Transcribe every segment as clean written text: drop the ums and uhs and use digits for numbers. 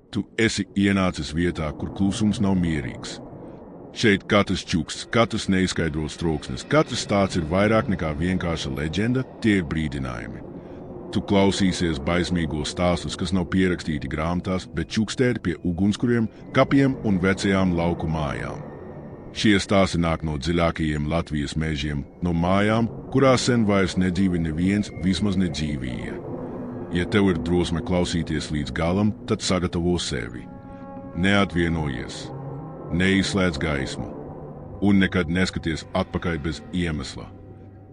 Tu esi ienācis vietā, kur klusums nav mierīgs. Šeit katrs čuksts, katrs neizskaidrots troksnis, katrs stāsts ir vairāk nekā vienkārša leģenda, tie ir brīdinājumi. Tu klausīsies baismīgos stāstus, kas nav pierakstīti grāmatās, bet čukstēti pie ugunskuriem, kapiem un vecajām lauku mājām. Šie stāsti nāk no dziļākajiem Latvijas mežiem, no mājām, kurās sen vairs nedzīvi neviens, vismaz nedzīvīja. Ja tev ir drosme klausīties līdz galam, tad sagatavo sevi. Neatvienojies, neizslēdz gaismu un nekad neskaties atpakaļ bez iemesla,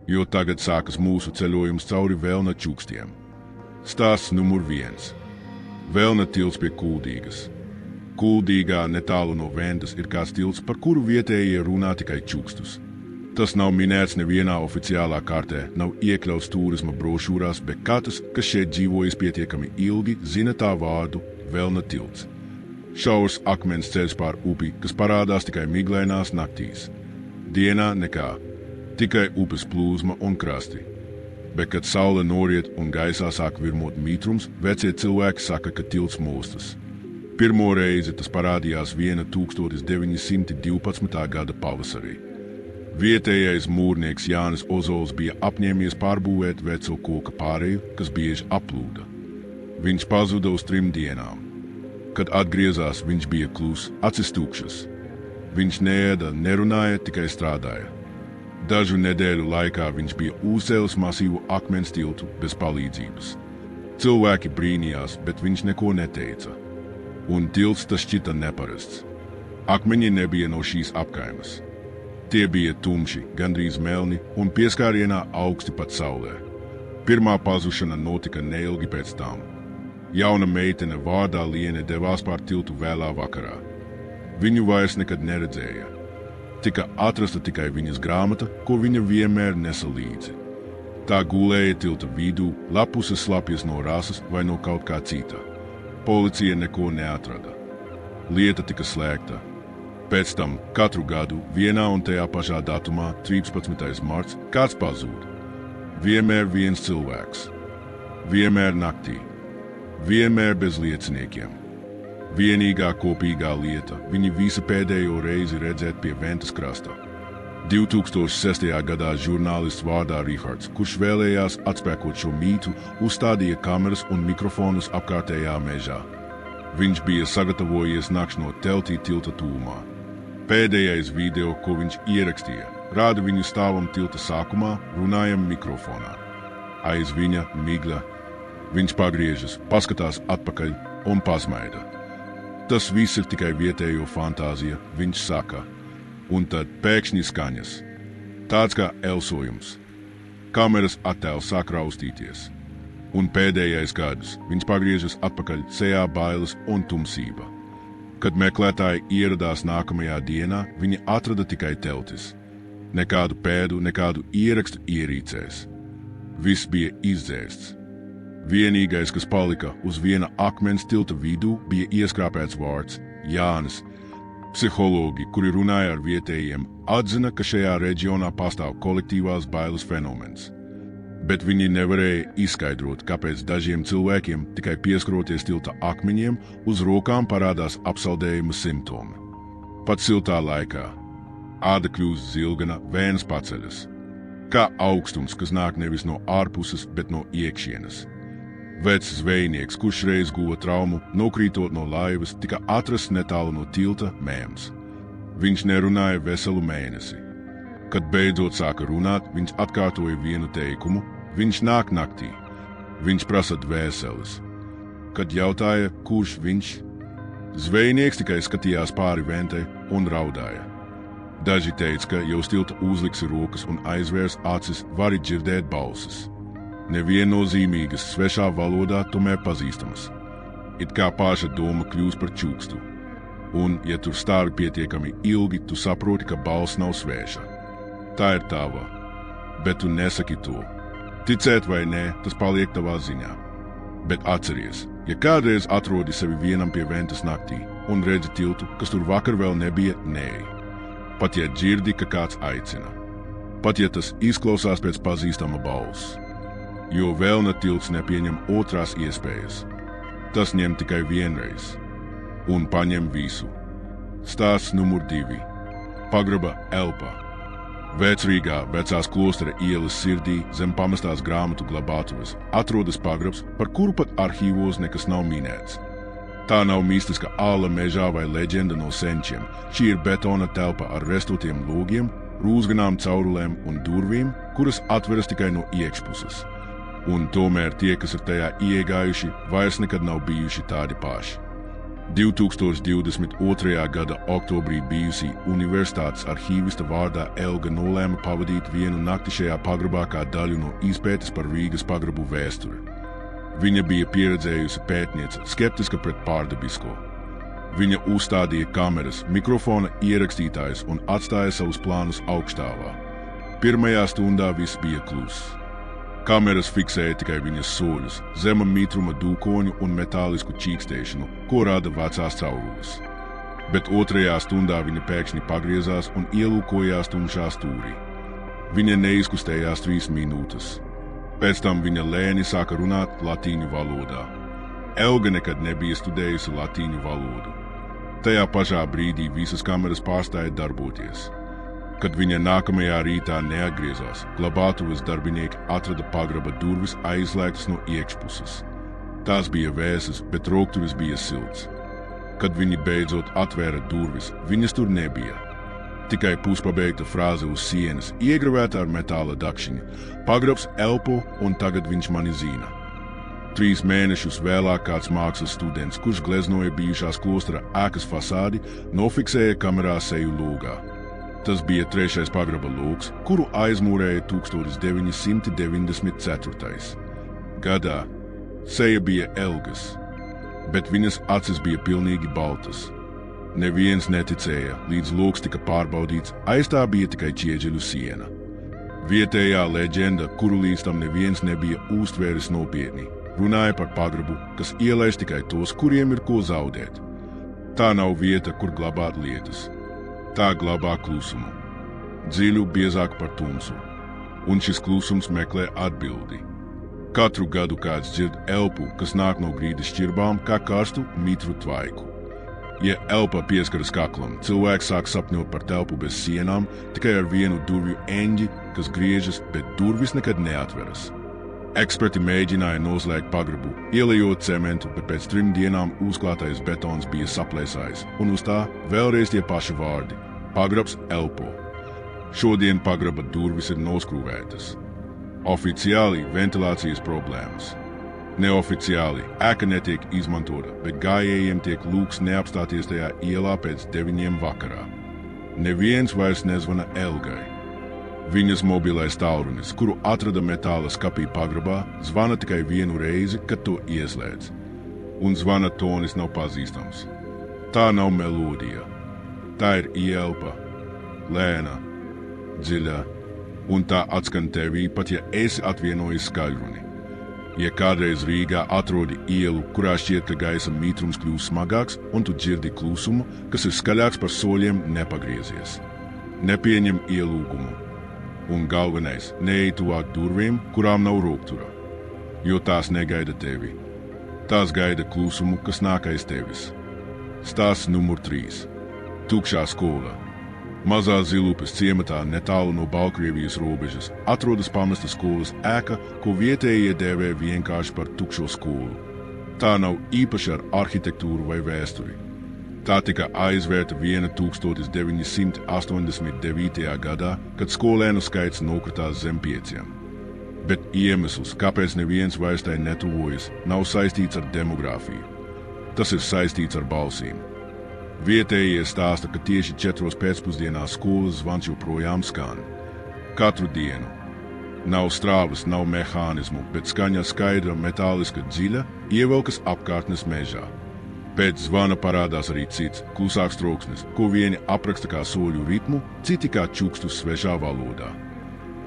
jo tagad sākas mūsu ceļojums cauri Velna čukstiem. Stāsts numur 1. Velna tilts pie Kuldīgas. Kuldīgā netālu no Ventas ir kāds tilts, par kuru vietējie runā tikai čukstus. Tas nav minēts nevienā oficiālā kartē, nav iekļauts turisma brošūrās, bet katrs, kas šeit dzīvojas pietiekami ilgi, zina tā vārdu Velna tilts. Šaurs akmens ceļš pār upi, kas parādās tikai miglainās naktīs. Dienā nekā, tikai upes plūsma un krasti. Bet, kad saule noriet un gaisā sāk virmot mitrums, vecie cilvēki saka, ka tilts mostas. Pirmo reizi tas parādījās 1912. gada pavasarī. Vietējais mūrnieks Jānis Ozols bija apņēmies pārbūvēt veco koka pāreju, kas bieži aplūda. Viņš pazuda uz 3 dienām. Kad atgriezās, viņš bija klus, acis tukšas. Viņš neēda, nerunāja, tikai strādāja. Dažu nedēļu laikā viņš bija uzcēlis masīvu akmens tiltu bez palīdzības. Cilvēki brīnījās, bet viņš neko neteica. Un tilts tas šķita neparasts. Akmeņi nebija no šīs apkaimes. Tie bija tumši, gandrīz melni un pieskārienā augsti pat saulē. Pirmā pazušana notika neilgi pēc tam. Jauna meitene vārdā Liene devās pār tiltu vēlā vakarā. Viņu vairs nekad neredzēja. Tika atrasta tikai viņas grāmata, ko viņa vienmēr nesa līdzi. Tā gulēja tilta vidū, lapuses slapjas no rases vai no kaut kā cita. Policija neko neatrada. Lieta tika slēgta. Pēc tam katru gadu vienā un tajā pašā datumā, 13. marts, kāds pazūd. Vienmēr viens cilvēks. Vienmēr naktī. Vienmēr bez lieciniekiem. Vienīgā kopīgā lieta viņi visu pēdējo reizi redzēt pie Ventas krasta. 2006. gadā žurnālists vārdā Rihards, kurš vēlējās atspēkot šo mītu, uzstādīja kameras un mikrofonus apkārtējā mežā. Viņš bija sagatavojies nakšnot teltī tilta tūmā. Pēdējais video, ko viņš ierakstīja, rāda viņu stāvam tilta sākumā, runājam mikrofonā. Aiz viņa migla. Viņš pagriežas, paskatās atpakaļ un pasmaida. Tas viss ir tikai vietējo fantāzija, viņš saka. Un tad pēkšņi skaņas. Tāds kā elsojums. Kameras attēls sāk raustīties. Un pēdējais gadus viņš pagriežas atpakaļ, sejā bailes un tumsība. Kad meklētāji ieradās nākamajā dienā, viņi atrada tikai teltis. Nekādu pēdu, nekādu ierakstu ierīcēs. Viss bija izdzēsts. Vienīgais, kas palika uz viena akmens tilta vidū, bija ieskrāpēts vārds Jānis. Psihologi, kuri runāja ar vietējiem, atzina, ka šajā reģionā pastāv kolektīvās bailes fenomens. Bet viņi nevarēja izskaidrot, kāpēc dažiem cilvēkiem tikai pieskroties tilta akmeņiem uz rokām parādās apsaldējuma simptomi. Pat siltā laikā. Āda kļūst zilgana, vēns paceļas. Kā augstums, kas nāk nevis no ārpuses, bet no iekšienes. Vecs zvejnieks, kurš reiz guva traumu, nokrītot no laivas, tika atrasts netālu no tilta mēms. Viņš nerunāja veselu mēnesi. Kad beidzot sāka runāt, viņš atkārtoja vienu teikumu: viņš nāk naktī. Viņš prasa dvēseles. Kad jautāja, kurš viņš, zvejnieks tikai skatījās pāri Ventai un raudāja. Daži teica, ka jau uz tilta uzliksi rokas un aizvērs acis, vari dzirdēt balsis. Neviennozīmīgas, svešā valodā, tomēr pazīstamas. It kā paša doma kļūst par čukstu. Un, ja tur stāvi pietiekami ilgi, tu saproti, ka balss nav sveša. Tā ir tava, bet tu nesaki to. Ticēt vai nē, tas paliek tavā ziņā. Bet atceries, ja kādreiz atrodi sevi vienam pie Ventas naktī un redzi tiltu, kas tur vakar vēl nebija, nēji. Pat ja dzirdi, ka kāds aicina. Pat ja tas izklausās pēc pazīstama balss. Jo Velna tilts nepieņem otrās iespējas. Tas ņem tikai vienreiz. un paņem visu. Stāsts numur 2. Pagraba elpa. Vecrīgā vecās klostera ielas sirdī zem pamestās grāmatu glabātuves atrodas pagrabs, par kuru pat arhīvos nekas nav minēts. Tā nav mistiska āla mežā vai leģenda no senčiem. Šī ir betona telpa ar restotiem logiem, rūzganām caurulēm un durvīm, kuras atveras tikai no iekšpuses. Un tomēr tie, kas ir tajā iegājuši, vairs nekad nav bijuši tādi paši. 2022. gada oktobrī bijusī universitātes arhīvista vārdā Elga nolēma pavadīt vienu nakti šajā pagrabā kā daļu no izpētes par Rīgas pagrabu vēsturi. Viņa bija pieredzējusi pētniece, skeptiska pret pārdabisko. Viņa uzstādīja kameras, mikrofona ierakstītājus un atstāja savus plānus augstāvā. Pirmajā stundā viss bija kluss. Kameras fiksēja tikai viņas soļus, zema mitruma dūkoņu un metālisku čīkstēšanu, ko rada vecās caurules. Bet otrajā stundā viņa pēkšņi pagriezās un ielūkojās tumšā stūrī. Viņa neizkustējās 3 minūtes. Pēc tam viņa lēni sāka runāt latīņu valodā. Elga nekad nebija studējusi latīņu valodu. Tajā pašā brīdī visas kameras pārstāja darboties. Kad viņa nākamajā rītā neatgriezās, glabātuves darbinieki atrada pagraba durvis aizslēgtas no iekšpuses. Tās bija vēsas, bet roktuvis bija silts. Kad viņi beidzot atvēra durvis, viņas tur nebija. Tikai puspabeigta frāze uz sienas, iegravēta ar metāla dakšiņu. Pagrabs elpo, un tagad viņš mani zina. 3 mēnešus vēlāk kāds mākslas students, kurš gleznoja bijušās klostera ēkas fasādi, nofiksēja kamerā seju logā. Tas bija 3. pagraba logs, kuru aizmūrēja 1994. gadā. Seja bija Elgas, bet viņas acis bija pilnīgi baltas. Neviens neticēja, līdz logs tika pārbaudīts, aiz tā bija tikai ķieģeļu siena. Vietējā leģenda, kuru līdz tam neviens nebija uztvēris nopietni, runāja par pagrabu, kas ielaiž tikai tos, kuriem ir ko zaudēt. Tā nav vieta, kur glabāt lietas. Tā glabā klusumu, dziļu biezāk par tumsu, un šis klusums meklē atbildi. Katru gadu kāds dzird elpu, kas nāk no grīdas šķirbām, kā karstu mitru tvaiku. Ja elpa pieskaras kaklam, cilvēks sāk sapņot par telpu bez sienām, tikai ar vienu durvju eņģi, kas griežas, bet durvis nekad neatveras. Eksperti mēģināja noslēgt pagrabu, ielejot cementu, bet pēc 3 dienām uzklātais betons bija saplēsājis, un uz tā vēlreiz tie paši vārdi – pagrabs elpo. Šodien pagraba durvis ir noskrūvētas. Oficiāli ventilācijas problēmas. Neoficiāli ēka netiek izmantota, bet gājējiem tiek lūgts neapstāties tajā ielā pēc 9 vakarā. Neviens vairs nezvana Elgai. Viņas mobilais tālrunis, kuru atrada metāla skapī pagrabā, zvana tikai vienu reizi, kad to ieslēdz. Un zvana tonis nav pazīstams. Tā nav melodija. Tā ir ielpa, lēna, dziļa, un tā atskan tevī, pat ja esi atvienojis skaļruni. Ja kādreiz Rīgā atrodi ielu, kurā šķiet, ka gaisa mitrums kļūst smagāks, un tu dzirdi klusumu, kas ir skaļāks par soļiem, nepagriezies. Nepieņem ielūgumu. Un galvenais, neej tuvāk durvīm, kurām nav roktura, jo tās negaida tevi. Tās gaida klusumu, kas nāk aiz tevis. Stāsts numur 3. Tukšā skola. Mazā Zilupes ciematā netālu no Baltkrievijas robežas atrodas pamesta skolas ēka, ko vietējie dēvē vienkārši par tukšo skolu. Tā nav īpaši ar arhitektūru vai vēsturi. Tā tika aizvērta 1989. gadā, kad skolēnu skaits nokritās zem 5. Bet iemesls, kāpēc neviens vairs tai netuvojas, nav saistīts ar demogrāfiju. Tas ir saistīts ar balsīm. Vietējie stāsta, ka tieši 4 pēcpusdienā skolas zvans joprojām skan. Katru dienu. Nav strāvas, nav mehānismu, bet skaņa skaidra, metāliska, dziļa, ievelkas apkārtnes mežā. Pēc zvana parādās arī cits, klusāks troksnis, ko vieni apraksta kā soļu ritmu, citi kā čukstus svešā valodā.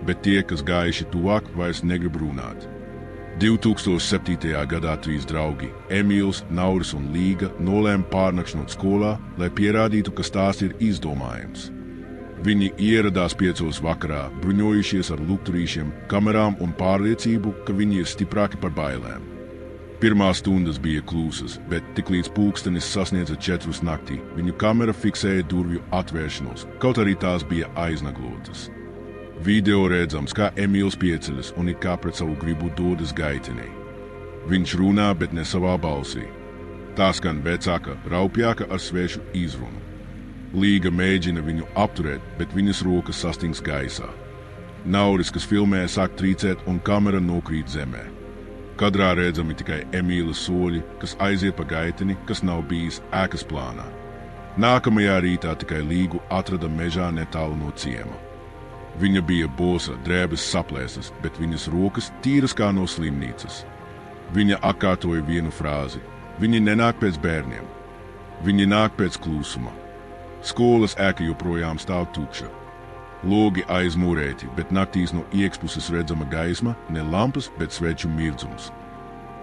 Bet tie, kas gājuši tuvāk, vairs negrib runāt. 2007. gadā 3 draugi, Emīls, Nauris un Līga, nolēma pārnakšnot skolā, lai pierādītu, ka stāsts ir izdomājams. Viņi ieradās 5 vakarā, bruņojušies ar lukturīšiem, kamerām un pārliecību, ka viņi ir stiprāki par bailēm. Pirmās stundas bija klusas, bet tiklīdz pulkstenis sasniedza 4 naktī, viņu kamera fiksēja durvju atvēršanos, kaut arī tās bija aiznaglotas. Video redzams, kā Emīls pieceļas un it kā pret savu gribu dodas gaitenī. Viņš runā, bet ne savā balsī. Tā skan vecāka, raupjāka ar svešu izrunu. Līga mēģina viņu apturēt, bet viņas rokas sastings gaisā. Nauris, kas filmē, sāk trīcēt un kamera nokrīt zemē. Kadrā redzami tikai Emīla soļi, kas aiziet pa gaiteni, kas nav bijis ēkas plānā. Nākamajā rītā tikai Līgu atrada mežā netālu no ciema. Viņa bija bosa, drēbes saplēsas, bet viņas rokas tīras kā no slimnīcas. Viņa atkārtoja vienu frāzi: viņi nenāk pēc bērniem. Viņi nāk pēc klusuma. Skolas ēka joprojām stāv tukša. Logi aizmūrēti, bet naktīs no iekšpuses redzama gaisma, ne lampas, bet sveču mirdzums.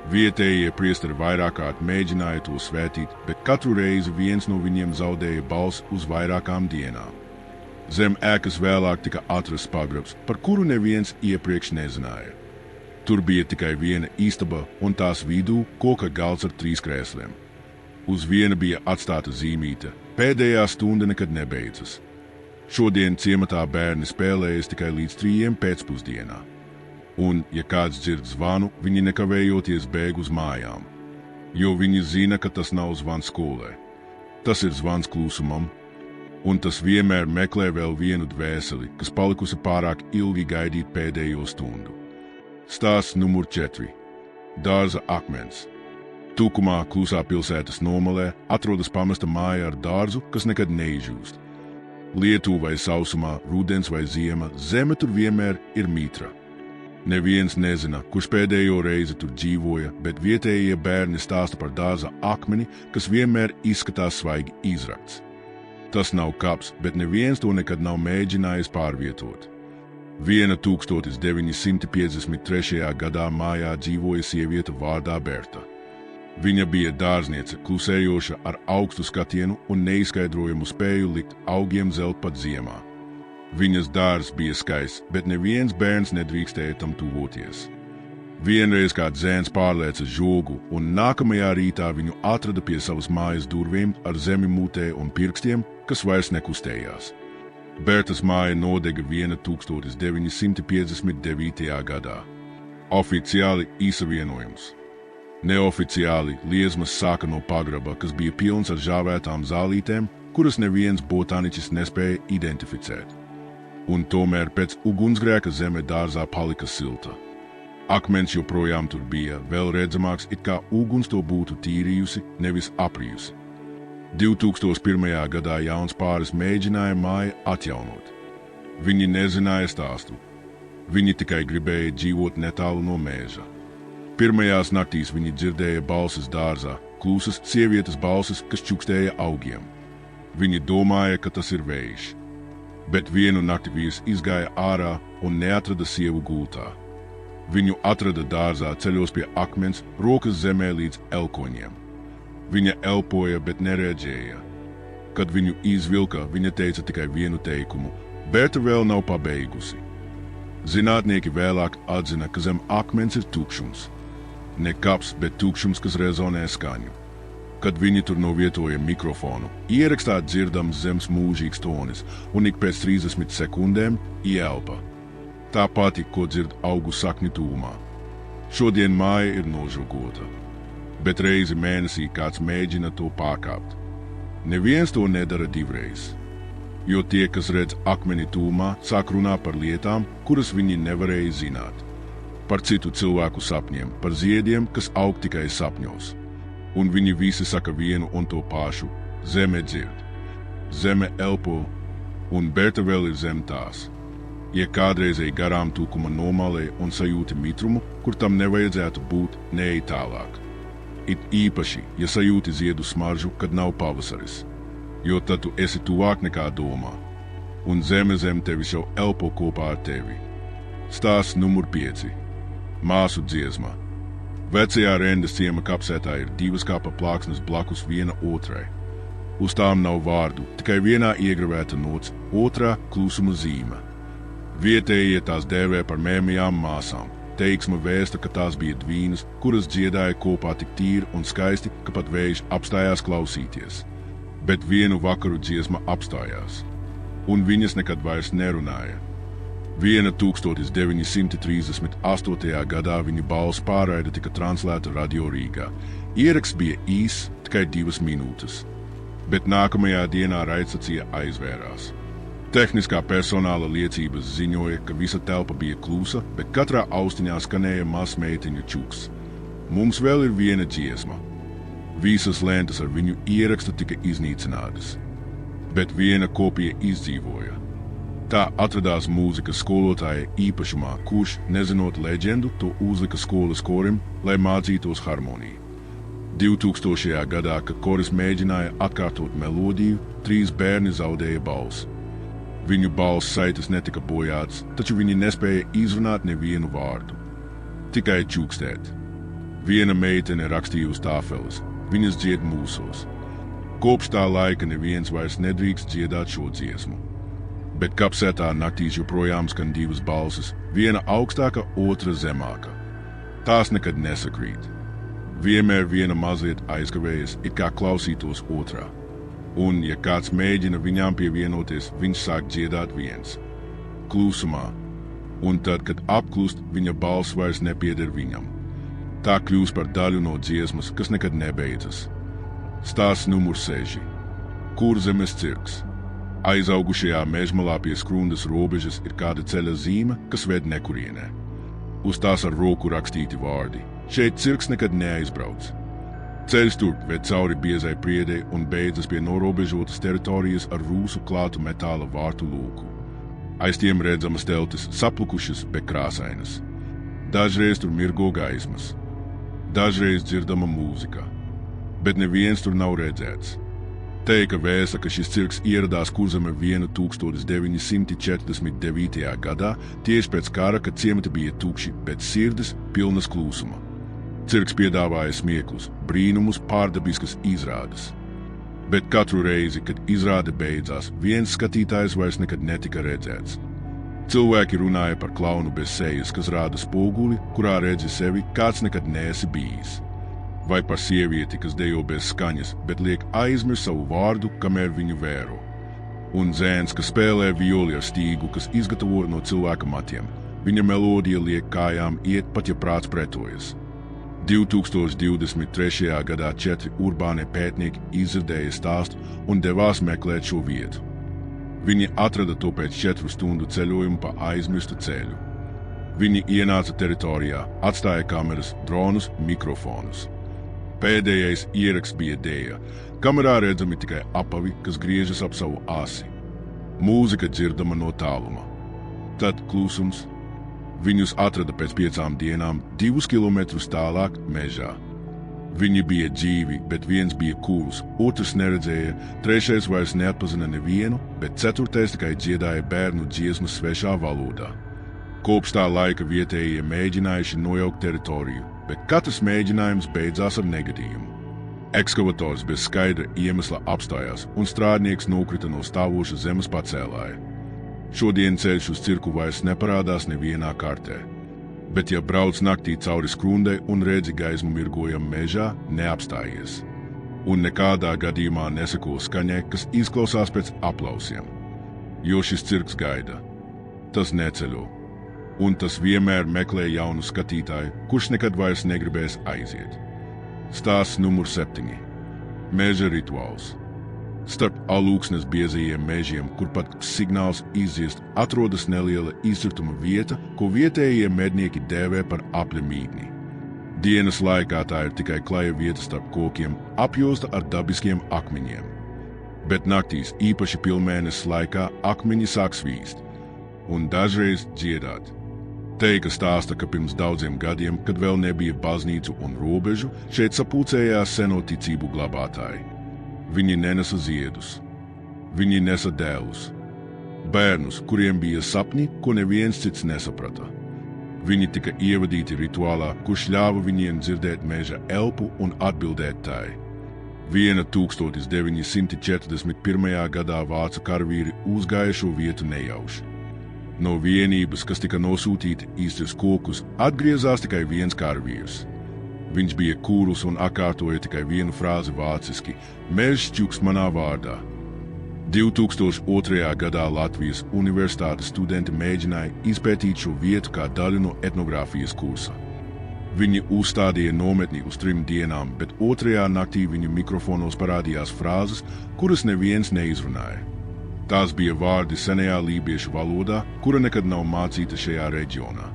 Vietējie priesteri vairāk kārt mēģināja to svētīt, bet katru reizi viens no viņiem zaudēja balsi uz vairākām dienām. Zem ēkas vēlāk tika atrasts pagrabs, par kuru neviens iepriekš nezināja. Tur bija tikai viena istaba un tās vidū koka galds ar 3 krēsliem. Uz viena bija atstāta zīmīte: pēdējā stunda nekad nebeidzas. Šodien ciematā bērni spēlējas tikai līdz 3 pēcpusdienā. Un, ja kāds dzird zvanu, viņi nekavējoties bēg uz mājām. Jo viņi zina, ka tas nav zvans skolai. Tas ir zvans klusumam, un tas vienmēr meklē vēl vienu dvēseli, kas palikusi pārāk ilgi gaidīt pēdējo stundu. Stāsts numur 4. Dārza akmens. Tukumā, klusā pilsētas nomalē, atrodas pamesta māja ar dārzu, kas nekad neizžūst. Lietu vai sausumā, rudens vai ziema, zeme tur vienmēr ir mitra. Neviens nezina, kurš pēdējo reizi tur dzīvoja, bet vietējie bērni stāsta par dārza akmeni, kas vienmēr izskatās svaigi izrakts. Tas nav kaps, bet neviens to nekad nav mēģinājis pārvietot. 1953. gadā mājā dzīvoja sieviete vārdā Berta. Viņa bija dārzniece, klusējoša ar augstu skatienu un neizskaidrojamu spēju likt augiem zelt pat ziemā. Viņas dārzs bija skaists, bet neviens bērns nedrīkstēja tam tuvoties. Vienreiz kāds zēns pārlēca žogu, un nākamajā rītā viņu atrada pie savas mājas durvīm ar zemi mutē un pirkstiem, kas vairs nekustējās. Bertas māja nodega 1959. gadā. Oficiāli īsavienojums. Neoficiāli liezmas sāka no pagraba, kas bija pilns ar žāvētām zālītēm, kuras neviens botāniķis nespēja identificēt. Un tomēr pēc ugunsgrēka zeme dārzā palika silta. Akmens joprojām tur bija, vēl redzamāks, it kā uguns to būtu tīrījusi, nevis aprījusi. 2001. gadā jauns pāris mēģināja māju atjaunot. Viņi nezināja stāstu. Viņi tikai gribēja dzīvot netālu no meža. Pirmajās naktīs viņi dzirdēja balsis dārzā, klusas sievietes balsis, kas čukstēja augiem. Viņi domāja, ka tas ir vējš. Bet vienu nakti vīrs izgāja ārā un neatrada sievu gultā. Viņu atrada dārzā ceļos pie akmens, rokas zemē līdz elkoņiem. Viņa elpoja, bet nereaģēja. Kad viņu izvilka, viņa teica tikai vienu teikumu: Berta vēl nav pabeigusi. Zinātnieki vēlāk atzina, ka zem akmens ir tukšums. Ne kaps, bet tukšums, kas rezonē skaņu. Kad viņi tur novietoja mikrofonu, ierakstā dzirdams zems mūžīgs tonis un ik pēc 30 sekundēm ieelpa. Tā pati, ko dzird augu sakņu tūmā. Šodien māja ir nožogota, bet reizi mēnesī kāds mēģina to pārkāpt. Neviens to nedara divreiz, jo tie, kas redz akmeni tūmā, sāk runāt par lietām, kuras viņi nevarēja zināt. Par citu cilvēku sapņiem, par ziediem, kas aug tikai sapņos. Un viņi visi saka vienu un to pašu: zeme dzird, zeme elpo, un Berta vēl ir zem tās. Ja kādreiz ej garām tūkuma nomalē un sajūti mitrumu, kur tam nevajadzētu būt, neej tālāk. It īpaši, ja sajūti ziedu smaržu, kad nav pavasaris, jo tad tu esi tuvāk nekā domā, un zeme zem tevis jau elpo kopā ar tevi. Stāsts numur 5. Māsu dziesma. Vecajā Rendes ciema kapsētā ir 2 kapa plāksnes blakus viena otrai. Uz tām nav vārdu, tikai vienā iegravēta nots, otrā klusuma zīme. Vietējie tās dēvē par mēmijām māsām. teiksma vēsta, ka tās bija dvīnas, kuras dziedāja kopā tik tīri un skaisti, ka pat vējš apstājās klausīties. Bet vienu vakaru dziesma apstājās, un viņas nekad vairs nerunāja. Viena 1938. gadā viņa balss pārraide tika translēta Radio Rīgā. Ieraksts bija īss, tikai 2 minūtes, bet nākamajā dienā raidstacija aizvērās. Tehniskā personāla liecības ziņoja, ka visa telpa bija klusa, bet katrā austiņā skanēja mazs meiteņu čuks. Mums vēl ir viena dziesma. Visas lentas ar viņu ierakstu tika iznīcinātas, bet viena kopija izdzīvoja. Tā atradās mūzikas skolotāja īpašumā, kurš, nezinot leģendu, to uzlika skolas korim, lai mācītos harmoniju. 2000. gadā, kad koris mēģināja atkārtot melodiju, 3 bērni zaudēja balsi. Viņu balss saites netika bojāts, taču viņi nespēja izrunāt nevienu vārdu. Tikai čukstēt. Viena meitene rakstīja uz tāfeles, viņas dzied mūsos. Kopš tā laika neviens vairs nedrīkst dziedāt šo dziesmu. Bet kapsētā naktīs joprojām skan 2 balsis, viena augstāka, otra zemāka. Tās nekad nesakrīt. Vienmēr viena mazliet aizkavējas, it kā klausītos otrā. Un, ja kāds mēģina viņām pievienoties, viņš sāk dziedāt viens. Klusumā. Un tad, kad apklust, viņa balss vairs nepieder viņam. Tā kļūst par daļu no dziesmas, kas nekad nebeidzas. Stāsts numur 6. Kurzemes cirks. Aizaugušajā mežmalā pie Skrundas robežas ir kāda ceļa zīme, kas ved nekurienē. Uz tās ar roku rakstīti vārdi. Šeit cirks nekad neaizbrauc. Ceļš turp ved cauri biezai priedei un beidzas pie norobežotas teritorijas ar rūsu klātu metāla vārtu lūku. Aiz tiem redzamas teltis saplukušas, bet krāsainas. Dažreiz tur mirgo gaismas. Dažreiz dzirdama mūzika. Bet neviens tur nav redzēts. Teika vēsta, ka šis cirks ieradās Kurzeme 1949. gadā, tieši pēc kara, kad ciemati bija tukši, bet sirdis pilnas klusuma. Cirks piedāvāja smieklus, brīnumus, pārdabiskas izrādes. Bet katru reizi, kad izrāde beidzās, viens skatītājs vairs nekad netika redzēts. Cilvēki runāja par klaunu bez sejas, kas rāda spoguli, kurā redzi sevi, kāds nekad neesi bijis. Vai par sievieti, kas dejo bez skaņas, bet liek aizmirst savu vārdu, kamēr viņu vēro. Un zēns, kas spēlē violi ar stīgu, kas izgatavo no cilvēka matiem. Viņa melodija liek kājām iet, pat ja prāts pretojas. 2023. gadā 4 urbānie pētnieki izdzirdēja stāstu un devās meklēt šo vietu. Viņi atrada to pēc 4 stundu ceļojumu pa aizmirstu ceļu. Viņi ienāca teritorijā, atstāja kameras, dronus, mikrofonus. Pēdējais ieraksts bija dēja. Kamerā redzami tikai apavi, kas griežas ap savu asi. Mūzika dzirdama no tāluma. Tad klusums. Viņus atrada pēc 5 dienām 2 kilometrus tālāk mežā. Viņi bija dzīvi, bet viens bija kūls, otrs neredzēja, trešais vairs neatpazina nevienu, bet 4. tikai dziedāja bērnu dziesmas svešā valodā. Kopš tā laika vietējie mēģinājuši nojaukt teritoriju, bet katrs mēģinājums beidzās ar negadījumu. Ekskavators bez skaidra iemesla apstājās, un strādnieks nokrita no stāvoša zemes pacēlāja. Šodien ceļš uz cirku vairs neparādās nevienā kartē. Bet ja brauc naktī cauri Skrundai un redzi gaismu mirgojam mežā, neapstājies. Un nekādā gadījumā neseko skaņai, kas izklausās pēc aplausiem. Jo šis cirks gaida. Tas neceļo. Un tas vienmēr meklē jaunu skatītāju, kurš nekad vairs negribēs aiziet. Stāsts numur 7. Meža rituāls. Starp alūksnes biezajiem mežiem, kur pat signāls izziest, atrodas neliela izcirtuma vieta, ko vietējie mednieki dēvē par apļa mītni. Dienas laikā tā ir tikai klaja vieta starp kokiem, apjosta ar dabiskiem akmeņiem. Bet naktīs, īpaši pilnmēnesis laikā, akmeņi sāk svīst un dažreiz dziedāt. Teika stāsta, ka pirms daudziem gadiem, kad vēl nebija baznīcu un robežu, šeit sapulcējās seno ticību glabātāji. Viņi nenesa ziedus. Viņi nesa dēlus. Bērnus, kuriem bija sapņi, ko neviens cits nesaprata. Viņi tika ievadīti rituālā, kurš ļāva viņiem dzirdēt meža elpu un atbildēt tai. Viena 1941. gadā vācu karavīri uzgāja šo vietu nejauši. No vienības, kas tika nosūtīta īstus kokus, atgriezās tikai viens karavīrs. Viņš bija kūrls un atkārtoja tikai vienu frāzi vāciski – mežs ķuks manā vārdā. 2002. gadā Latvijas universitātes studenti mēģināja izpētīt šo vietu kā daļu no etnogrāfijas kursa. Viņi uzstādīja nometni uz 3 dienām, bet 2. naktī viņu mikrofonos parādījās frāzes, kuras neviens neizrunāja. Tās bija vārdi senajā lībiešu valodā, kura nekad nav mācīta šajā reģionā.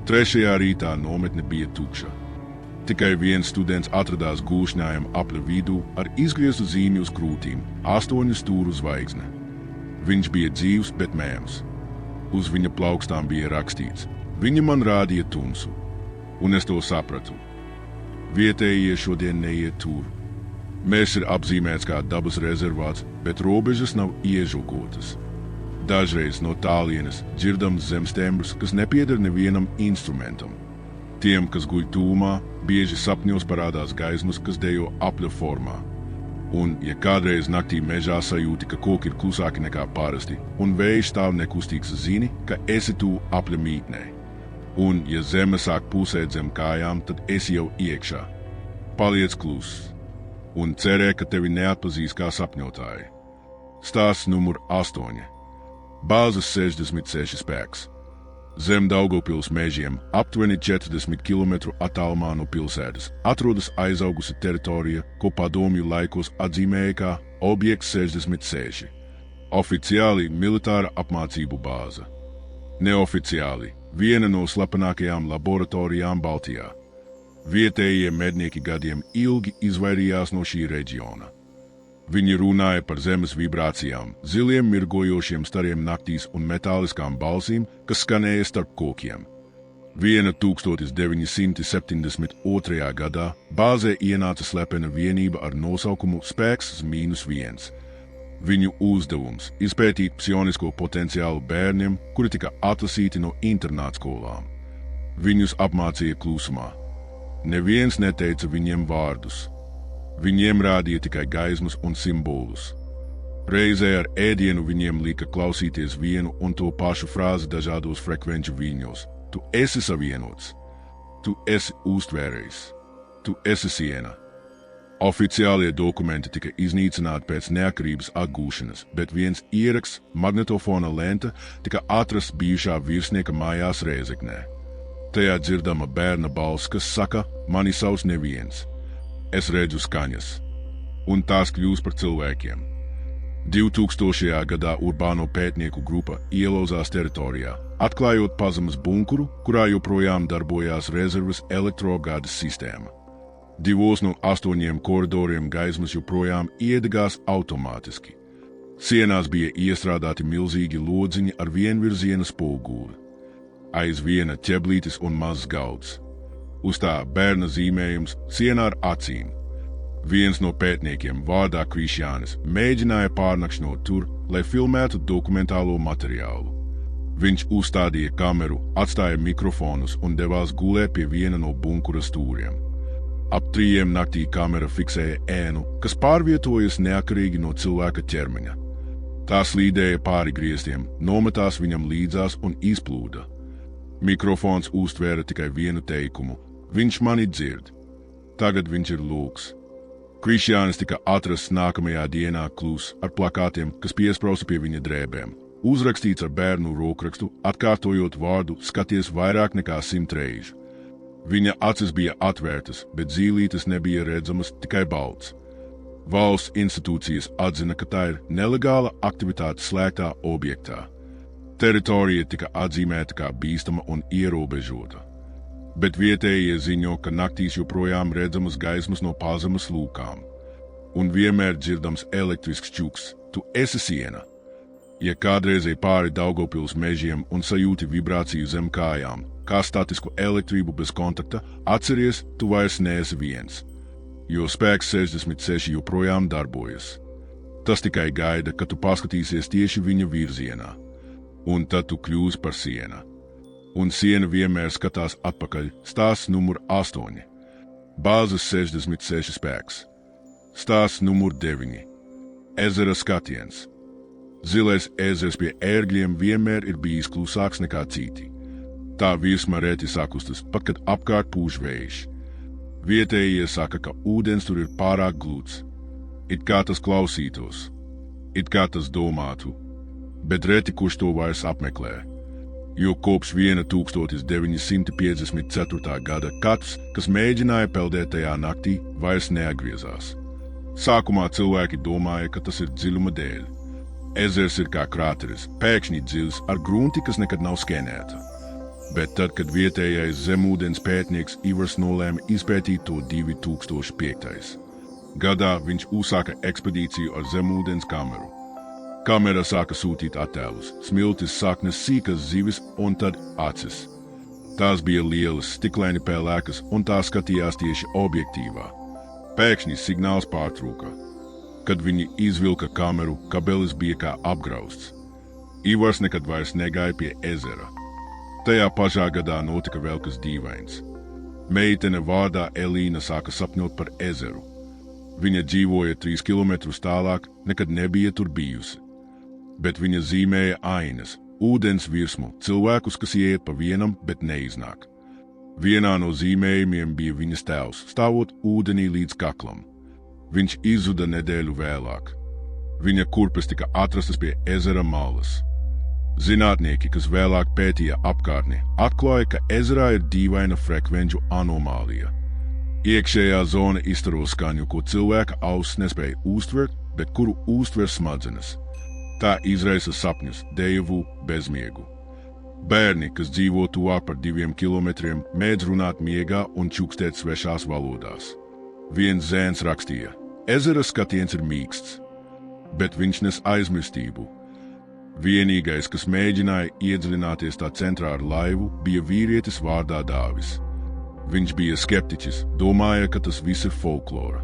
3. rītā nometne bija tukša. Tikai viens students atradās gūšņājuma apļa vidū ar izgrieztu zīmi uz krūtīm, 8 stūru zvaigzne. Viņš bija dzīvs, bet mēms. Uz viņa plaukstām bija rakstīts: "Viņa man rādīja tumsu." Un es to sapratu. Vietējie šodien neiet tur. Mēs ir apzīmēts kā dabas rezervāts, bet robežas nav iežogotas. Dažreiz no tālienes dzirdams zemstembrs, kas nepieder nevienam instrumentam. Tiem, kas guļ tūmā, bieži sapņos parādās gaismas, kas dejo apļa formā. Un, ja kādreiz naktī mežā sajūti, ka koki ir klusāki nekā parasti, un vējš stāv nekustīgs, zini, ka esi tu apļa mītnē. Un, ja zeme sāk pūsēt zem kājām, tad esi jau iekšā. Paliec kluss un cerē, ka tevi neatpazīs kā sapņotāji. Stāsts numur 8. Bāzes 66 spēks. Zem Daugavpils mežiem, aptuveni 40 km attālumā no pilsētas, atrodas aizaugusi teritorija, ko padomju laikos atzīmēja kā objekts 66. Oficiāli militāra apmācību bāze. Neoficiāli viena no slepenākajām laboratorijām Baltijā. Vietējie mednieki gadiem ilgi izvairījās no šī reģiona. Viņi runāja par zemes vibrācijām, ziliem mirgojošiem stariem naktīs un metāliskām balsīm, kas skanēja starp kokiem. 1972. gadā bāzē ienāca slepena vienība ar nosaukumu Spēks -1. Viņu uzdevums – izpētīt psionisko potenciālu bērniem, kuri tika atlasīti no internātskolām. Viņus apmācīja klusumā. Neviens neteica viņiem vārdus. Viņiem rādīja tikai gaismas un simbolus. Reizē ar ēdienu viņiem lika klausīties vienu un to pašu frāzi dažādos frekvenču viļņos. Tu esi savienots. Tu esi uztvērējs. Tu esi siena. Oficiālie dokumenti tika iznīcināti pēc neatkarības atgūšanas, bet viens ieraksts, magnetofona lente, tika atrasts bijušā virsnieka mājās Rēzeknē. Tajā dzirdama bērna balss, kas saka: "Mani sauc neviens. Es redzu skaņas." Un tās kļūst par cilvēkiem. 2000. gadā urbāno pētnieku grupa ielauzās teritorijā, atklājot pazemes bunkuru, kurā joprojām darbojās rezerves elektrogādes sistēma. 2 no 8 koridoriem gaismas joprojām iedegās automātiski. Sienās bija iestrādāti milzīgi lodziņi ar vienvirziena spoguli. Aiz viena ķeblītis un mazs galds. Uz tā bērna zīmējums sienā ar acīm. Viens no pētniekiem vārdā Krišjānis mēģināja pārnakšņot tur, lai filmētu dokumentālo materiālu. Viņš uzstādīja kameru, atstāja mikrofonus un devās gulēt pie viena no bunkura stūriem. Ap 3 naktī kamera fiksēja ēnu, kas pārvietojas neatkarīgi no cilvēka ķermeņa. Tā slīdēja pāri griestiem, nometās viņam līdzās un izplūda. Mikrofons uztvēra tikai vienu teikumu: "Viņš mani dzird." Tagad viņš ir lūgs. Krišjānis tika atrasts nākamajā dienā kluss ar plakātiem, kas piesprausta pie viņa drēbēm. Uzrakstīts ar bērnu rokrakstu, atkārtojot vārdu "skaties" vairāk nekā 100 reižu. Viņa acis bija atvērtas, bet zīlītes nebija redzamas, tikai balts. Valsts institūcijas atzina, ka tā ir nelegāla aktivitāte slēgtā objektā. Teritorija tika atzīmēta kā bīstama un ierobežota. Bet vietējie ziņo, ka naktīs joprojām redzamas gaismas no pazemes lūkām. Un vienmēr dzirdams elektrisks čuks: "Tu esi siena." Ja kādreiz ej pāri Daugavpils mežiem un sajūti vibrāciju zem kājām, kā statisku elektrību bez kontakta, atceries, tu vairs neesi viens. Jo spēks 66 joprojām darbojas. Tas tikai gaida, ka tu paskatīsies tieši viņa virzienā. Un tad tu kļūsi par siena. Un siena vienmēr skatās atpakaļ. Stāsts numur 8. Bāzes 66 spēks. Stāsts numur 9. Ezera skatiens. Zilais ezers pie ērgļiem vienmēr ir bijis klusāks nekā citi. Tā virsma reti sakustas, pat kad apkārt pūš vējš. Vietējie saka, ka ūdens tur ir pārāk glūts. It kā tas klausītos, it kā tas domātu, bet reti kurš to vairs apmeklē. Jo kopš 1954. gada katrs, kas mēģināja peldēt tajā naktī, vairs neatgriezās. Sākumā cilvēki domāja, ka tas ir dziļuma dēļ. Ezers ir kā krāteris, pēkšņi dziļs ar grunti, kas nekad nav skenēta. Bet tad, kad vietējais zemūdens pētnieks Ivars nolēma izpētīt to 2005. gadā, viņš uzsāka ekspedīciju ar zemūdens kameru. Kamera sāka sūtīt attēlus, smiltis, saknes, sīkas zivis un tad acis. Tās bija lielas, stiklaini pelēkas un tā skatījās tieši objektīvā. Pēkšņi signāls pārtrūka. Kad viņi izvilka kameru, kabelis bija kā apgrausts. Ivars nekad vairs negāja pie ezera. Tajā pašā gadā notika vēl kas dīvains. Meitene vārdā Elīna sāka sapņot par ezeru. Viņa dzīvoja 3 kilometrus tālāk, nekad nebija tur bijusi. Bet viņa zīmēja ainas, ūdens virsmu, cilvēkus, kas ieiet pa vienam, bet neiznāk. Vienā no zīmējumiem bija viņas tēvs, stāvot ūdenī līdz kaklam. Viņš izzuda nedēļu vēlāk. Viņa kurpes tika atrastas pie ezera malas. Zinātnieki, kas vēlāk pētīja apkārtni, atklāja, ka ezerā ir dīvaina frekvenču anomālija. Iekšējā zona izstaro skaņu, ko cilvēka auss nespēja uztvert, bet kuru uztver smadzenes. Tā izraisa sapņus, dejavu, bezmiegu. Bērni, kas dzīvo tuvāk par 2 kilometriem, mēdz runāt miegā un čukstēt svešās valodās. Viens zēns rakstīja: ezera skatiens ir mīksts, bet viņš nes aizmirstību. Vienīgais, kas mēģināja iedziļināties tā centrā ar laivu, bija vīrietis vārdā Dāvis. Viņš bija skeptiķis, domāja, ka tas viss ir folklora.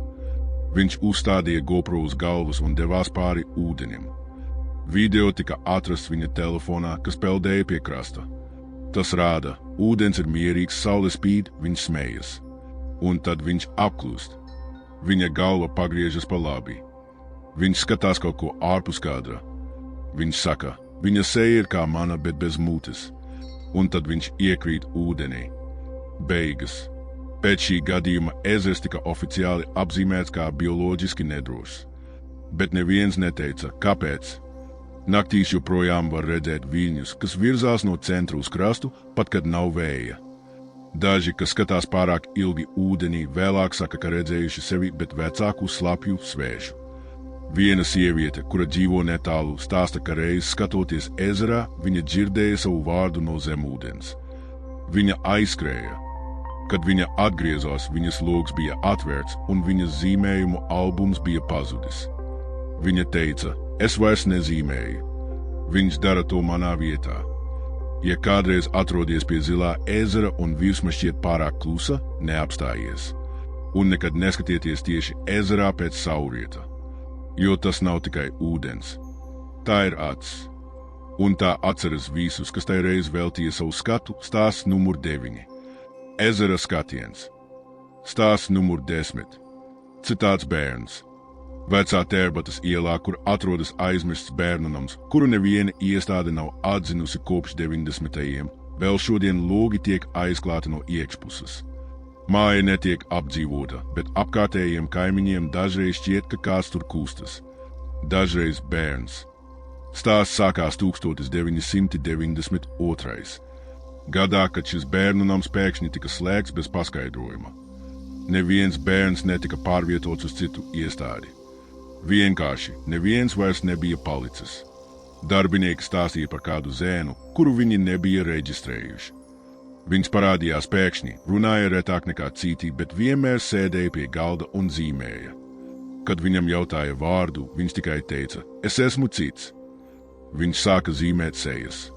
Viņš uzstādīja GoPro uz galvas un devās pāri ūdenim. Video tika atrasts viņa telefonā, kas peldēja pie krasta. Tas rāda, ūdens ir mierīgs, saule spīd, viņš smējas. Un tad viņš apklūst. Viņa galva pagriežas pa labi. Viņš skatās kaut ko ārpus kadra. Viņš saka, viņa seja ir kā mana, bet bez mutes. Un tad viņš iekrīt ūdenī. Beigas. Pēc šī gadījuma ezers tika oficiāli apzīmēts kā bioloģiski nedrošs. Bet neviens neteica, kāpēc. Naktīs joprojām var redzēt viļņus, kas virzās no centra uz krastu, pat kad nav vēja. Daži, kas skatās pārāk ilgi ūdenī, vēlāk saka, ka redzējuši sevi, bet vecāku slapju svēšu. Viena sieviete, kura dzīvo netālu, stāsta, ka reiz skatoties ezerā, viņa dzirdēja savu vārdu no zemūdens. Viņa aizskrēja. Kad viņa atgriezās, viņas logs bija atvērts un viņas zīmējumu albums bija pazudis. Viņa teica, es vairs nezīmēju. Viņš dara to manā vietā. Ja kādreiz atrodies pie zilā ezera un virsma šķiet pārāk klusa, neapstājies. Un nekad neskatieties tieši ezerā pēc saulrieta. Jo tas nav tikai ūdens. Tā ir acis. Un tā atceras visus, kas tai reiz veltīja savu skatu, stāsts numur 9. Ezera skatiens. Stāsts numur 10. Citāts bērns. Vecā Tērbatas ielā, kur atrodas aizmirsts bērnu nams, kuru neviena iestāde nav atzinusi kopš 90. vēl šodien logi tiek aizklāti no iekšpuses. Māja netiek apdzīvota, bet apkārtējiem kaimiņiem dažreiz šķiet, ka kāds tur kustas. Dažreiz bērns. Stāsts sākās 1992. Gadā, kad šis bērnu nams pēkšņi tika slēgts bez paskaidrojuma. Neviens bērns netika pārvietots uz citu iestādi. Vienkārši neviens vairs nebija palicis. Darbinieki stāstīja par kādu zēnu, kuru viņi nebija reģistrējuši. Viņš parādījās pēkšņi, runāja retāk nekā citi, bet vienmēr sēdēja pie galda un zīmēja. Kad viņam jautāja vārdu, viņš tikai teica, es esmu cits. Viņš sāka zīmēt sejas.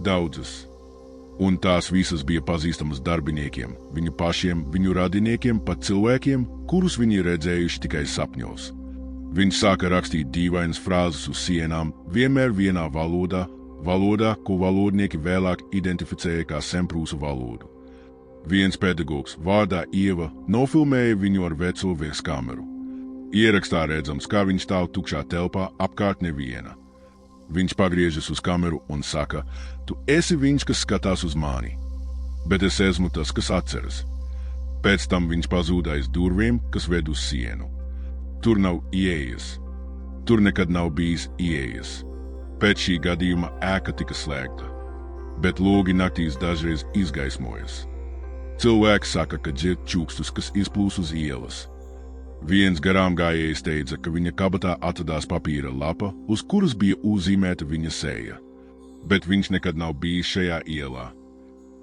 Daudzas. Un tās visas bija pazīstamas darbiniekiem, viņu pašiem, viņu radiniekiem, pat cilvēkiem, kurus viņi redzējuši tikai sapņos. Viņš sāka rakstīt dīvainas frāzes uz sienām, vienmēr vienā valodā, ko valodnieki vēlāk identificēja kā semprūsu valodu. Viens pedagogs vārdā Ieva nofilmēja viņu ar veco vekskameru. Ierakstā redzams, kā viņš stāv tukšā telpā, apkārt neviena. Viņš pagriežas uz kameru un saka, tu esi viņš, kas skatās uz mani, bet es esmu tas, kas atceras. Pēc tam viņš pazūd aiz durvīm, kas ved uz sienu. Tur nav ieejas. Tur nekad nav bijis ieejas. Pēc šī gadījuma ēka tika slēgta, bet logi naktīs dažreiz izgaismojas. Cilvēki saka, ka dzird čukstus, kas izplūs uz ielas. Viens garām gājējs teica, ka viņa kabatā atradās papīra lapa, uz kuras bija uzzīmēta viņa seja, bet viņš nekad nav bijis šajā ielā.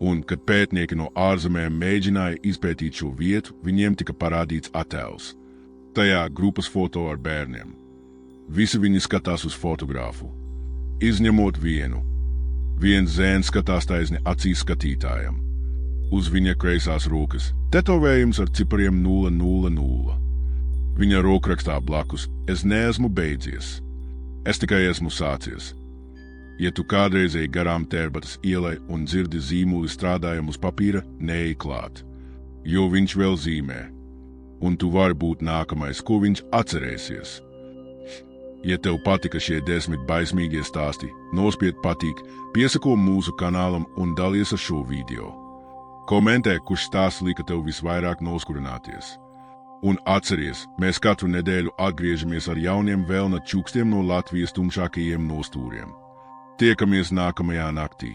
Un, kad pētnieki no ārzemēm mēģināja izpētīt šo vietu, viņiem tika parādīts attēls. Tajā grupas foto ar bērniem. Visi viņi skatās uz fotogrāfu, izņemot vienu. Viens zēns skatās taisni acīs skatītājam. Uz viņa kreisās rokas tetovējums ar cipariem 000. Viņa rokrakstā blakus es neesmu beidzies. Es tikai esmu sācies. Ja tu kādreiz ej garām Tērbatas ielai un dzirdi zīmuli strādājam uz papīra, neej klāt, jo viņš vēl zīmē, un tu vari būt nākamais, ko viņš atcerēsies. Ja tev patika šie 10 baismīgie stāsti, nospied patīk, piesako mūsu kanālam un dalies ar šo video. Komentē, kurš stāsts lika tev visvairāk noskurināties. Un atceries, mēs katru nedēļu atgriežamies ar jauniem vēlna čukstiem no Latvijas tumšākajiem nostūriem. Tiekamies nākamajā naktī.